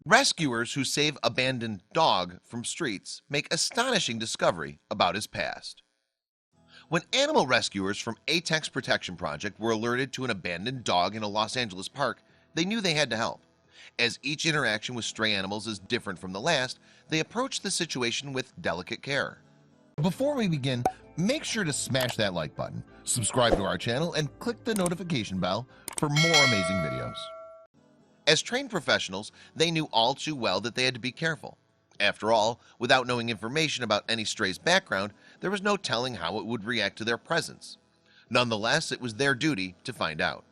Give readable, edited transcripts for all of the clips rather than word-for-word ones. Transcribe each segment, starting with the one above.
Rescuers who save abandoned dog from streets make astonishing discovery about his past. When animal rescuers from Apex Protection Project were alerted to an abandoned dog in a Los Angeles park, they knew they had to help. As each interaction with stray animals is different from the last, they approached the situation with delicate care. Before we begin, make sure to smash that like button, subscribe to our channel, and click the notification bell for more amazing videos. As trained professionals, they knew all too well that they had to be careful. After all, without knowing information about any stray's background, there was no telling how it would react to their presence. Nonetheless, it was their duty to find out.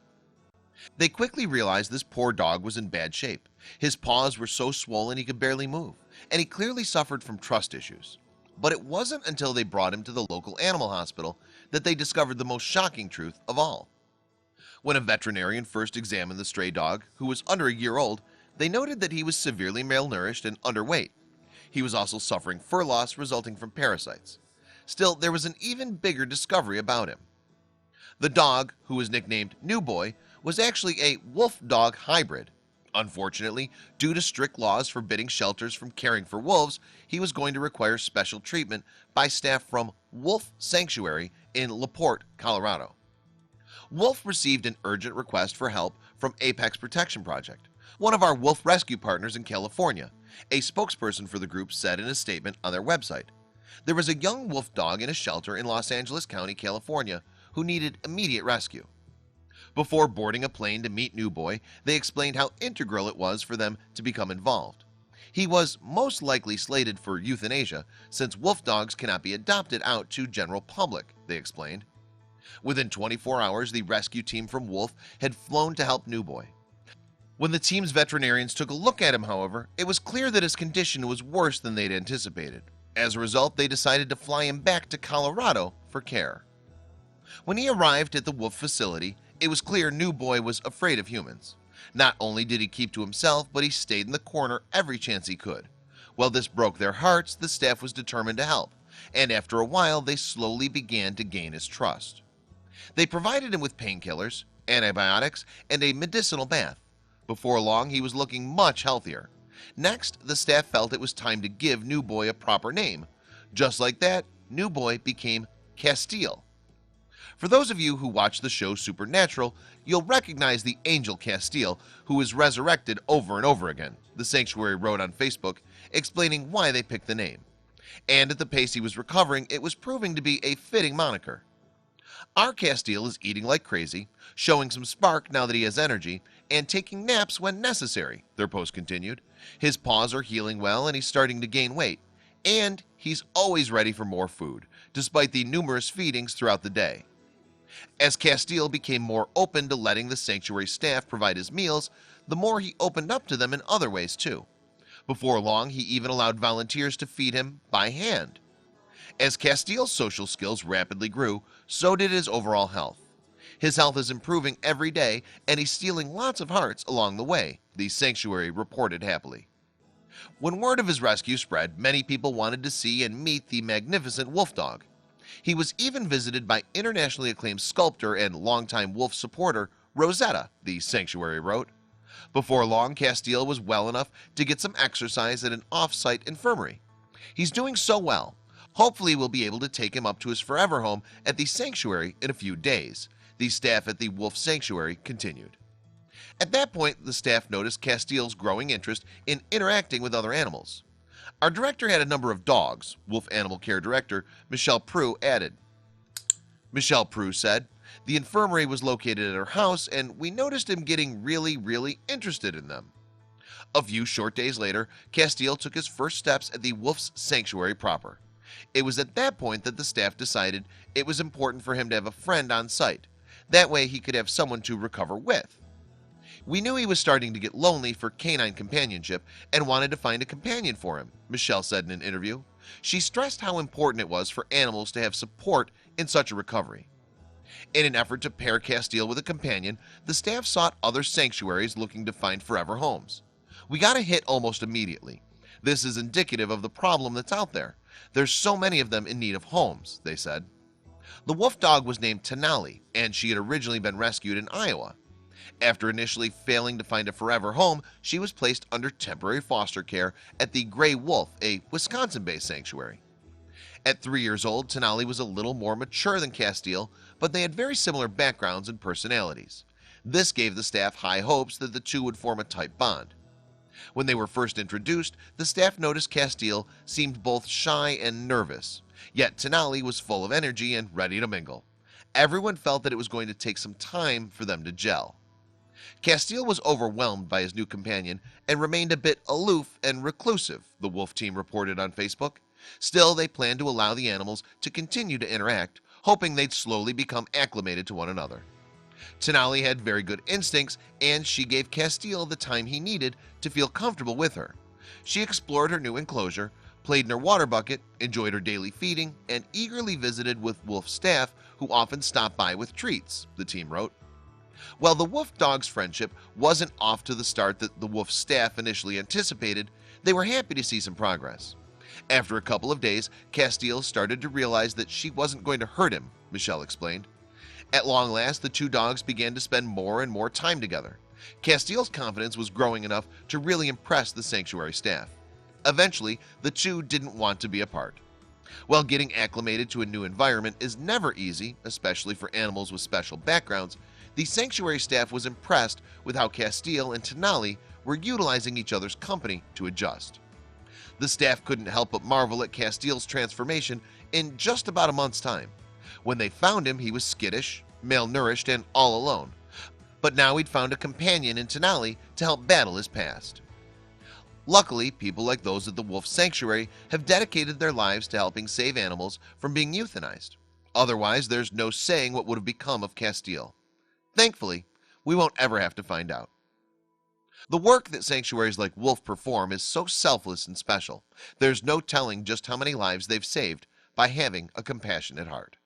They quickly realized this poor dog was in bad shape. His paws were so swollen he could barely move, and he clearly suffered from trust issues. But it wasn't until they brought him to the local animal hospital that they discovered the most shocking truth of all. When a veterinarian first examined the stray dog, who was under a year old, they noted that he was severely malnourished and underweight. He was also suffering fur loss resulting from parasites. Still, there was an even bigger discovery about him. The dog, who was nicknamed New Boy, was actually a wolf-dog hybrid. Unfortunately, due to strict laws forbidding shelters from caring for wolves, he was going to require special treatment by staff from Wolf Sanctuary in LaPorte, Colorado. Wolf received an urgent request for help from Apex Protection Project, one of our wolf rescue partners in California. A spokesperson for the group said in a statement on their website, there was a young wolf dog in a shelter in Los Angeles County, California, who needed immediate rescue. Before boarding a plane to meet New Boy, they explained how integral it was for them to become involved. He was most likely slated for euthanasia since wolf dogs cannot be adopted out to general public, they explained. Within 24 hours, the rescue team from Wolf had flown to help New Boy. When the team's veterinarians took a look at him, however, it was clear that his condition was worse than they'd anticipated. As a result, they decided to fly him back to Colorado for care. When he arrived at the Wolf facility, it was clear New Boy was afraid of humans. Not only did he keep to himself, but he stayed in the corner every chance he could. While this broke their hearts, the staff was determined to help, and after a while, they slowly began to gain his trust. They provided him with painkillers, antibiotics, and a medicinal bath. Before long, he was looking much healthier. Next, the staff felt it was time to give New Boy a proper name. Just like that, New Boy became Castile. For those of you who watch the show Supernatural, you'll recognize the angel Castile, who is resurrected over and over again, the sanctuary wrote on Facebook, explaining why they picked the name. And at the pace he was recovering, it was proving to be a fitting moniker. Our Castile is eating like crazy, showing some spark now that he has energy, and taking naps when necessary, their post continued. His paws are healing well and he's starting to gain weight. And he's always ready for more food, despite the numerous feedings throughout the day. As Castile became more open to letting the sanctuary staff provide his meals, the more he opened up to them in other ways too. Before long, he even allowed volunteers to feed him by hand. As Castile's social skills rapidly grew, so did his overall health. His health is improving every day, and he's stealing lots of hearts along the way, the sanctuary reported happily. When word of his rescue spread, many people wanted to see and meet the magnificent wolf dog. He was even visited by internationally acclaimed sculptor and longtime wolf supporter Rosetta, the sanctuary wrote. Before long, Castile was well enough to get some exercise at an off-site infirmary. He's doing so well. Hopefully we'll be able to take him up to his forever home at the sanctuary in a few days, the staff at the Wolf Sanctuary continued. At that point, the staff noticed Castile's growing interest in interacting with other animals. Our director had a number of dogs, Wolf Animal Care Director Michelle Prue added. Michelle Prue said, the infirmary was located at her house and we noticed him getting really interested in them. A few short days later, Castile took his first steps at the Wolf's Sanctuary proper. It was at that point that the staff decided it was important for him to have a friend on site. That way he could have someone to recover with. We knew he was starting to get lonely for canine companionship and wanted to find a companion for him, Michelle said in an interview. She stressed how important it was for animals to have support in such a recovery. In an effort to pair Castile with a companion, the staff sought other sanctuaries looking to find forever homes. We got a hit almost immediately. This is indicative of the problem that's out there. There's so many of them in need of homes, they said. The wolf dog was named Tenali, and she had originally been rescued in Iowa. After initially failing to find a forever home, she was placed under temporary foster care at the Gray Wolf, a Wisconsin-based sanctuary. At 3 years old, Tenali was a little more mature than Castile, but they had very similar backgrounds and personalities. This gave the staff high hopes that the two would form a tight bond. When they were first introduced, the staff noticed Castile seemed both shy and nervous, yet Tenali was full of energy and ready to mingle. Everyone felt that it was going to take some time for them to gel. Castile was overwhelmed by his new companion and remained a bit aloof and reclusive, the wolf team reported on Facebook. Still, they planned to allow the animals to continue to interact, hoping they'd slowly become acclimated to one another. Tenali had very good instincts, and she gave Castile the time he needed to feel comfortable with her. She explored her new enclosure, played in her water bucket, enjoyed her daily feeding, and eagerly visited with wolf staff who often stopped by with treats, the team wrote. While the wolf dog's friendship wasn't off to the start that the wolf staff initially anticipated, they were happy to see some progress. After a couple of days, Castile started to realize that she wasn't going to hurt him, Michelle explained. At long last, the two dogs began to spend more and more time together. Castile's confidence was growing enough to really impress the sanctuary staff. Eventually, the two didn't want to be apart. While getting acclimated to a new environment is never easy, especially for animals with special backgrounds, the sanctuary staff was impressed with how Castile and Tenali were utilizing each other's company to adjust. The staff couldn't help but marvel at Castile's transformation in just about a month's time. When they found him, he was skittish, malnourished, and all alone. But now he'd found a companion in Tenali to help battle his past. Luckily, people like those at the Wolf Sanctuary have dedicated their lives to helping save animals from being euthanized. Otherwise, there's no saying what would have become of Castile. Thankfully, we won't ever have to find out. The work that sanctuaries like Wolf perform is so selfless and special. There's no telling just how many lives they've saved by having a compassionate heart.